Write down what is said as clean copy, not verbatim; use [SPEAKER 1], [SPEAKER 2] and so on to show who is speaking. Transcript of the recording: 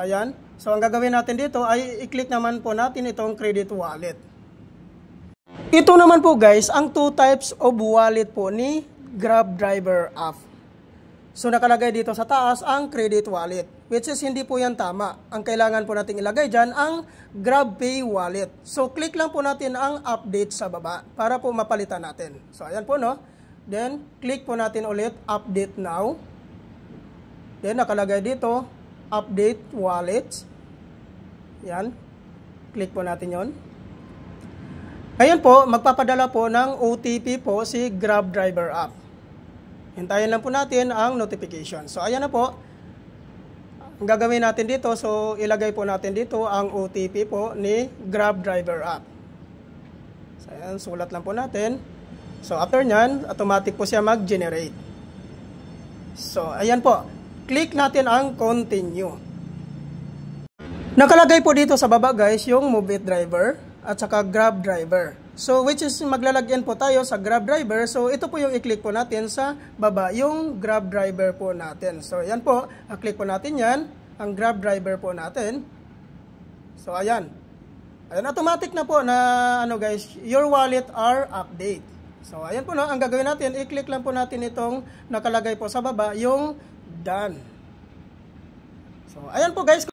[SPEAKER 1] Ayan. So, ang gagawin natin dito ay i-click naman po natin itong credit wallet. Ito naman po guys, ang 2 types of wallet po ni Grab Driver app. So, nakalagay dito sa taas ang credit wallet, which is hindi po yan tama. Ang kailangan po natin ilagay dyan ang GrabPay wallet. So, click lang po natin ang update sa baba para po mapalitan natin. So, ayan po, no? Then, click po natin ulit, update now. Then, nakalagay dito, update wallet. Yan. Click po natin yon. Ayan po, magpapadala po ng OTP po si Grab Driver app. Hintayin lang po natin ang notification. So, ayan na po. Ang gagawin natin dito, so ilagay po natin dito ang OTP po ni Grab Driver app. So, ayan, sulat lang po natin. So, after nyan, automatic po siya mag-generate. So, ayan po. Click natin ang continue. Nakalagay po dito sa baba guys, yung Move It Driver at saka Grab Driver. So, which is maglalagyan po tayo sa Grab Driver. So, ito po yung i-click po natin sa baba, yung Grab Driver po natin. So, ayan po, i-click po natin yan, ang Grab Driver po natin. So, ayan. Ayan, automatic na po na, ano guys, your wallet are update. So, ayan po, no, ang gagawin natin, i-click lang po natin itong nakalagay po sa baba, yung done. So, ayan po guys.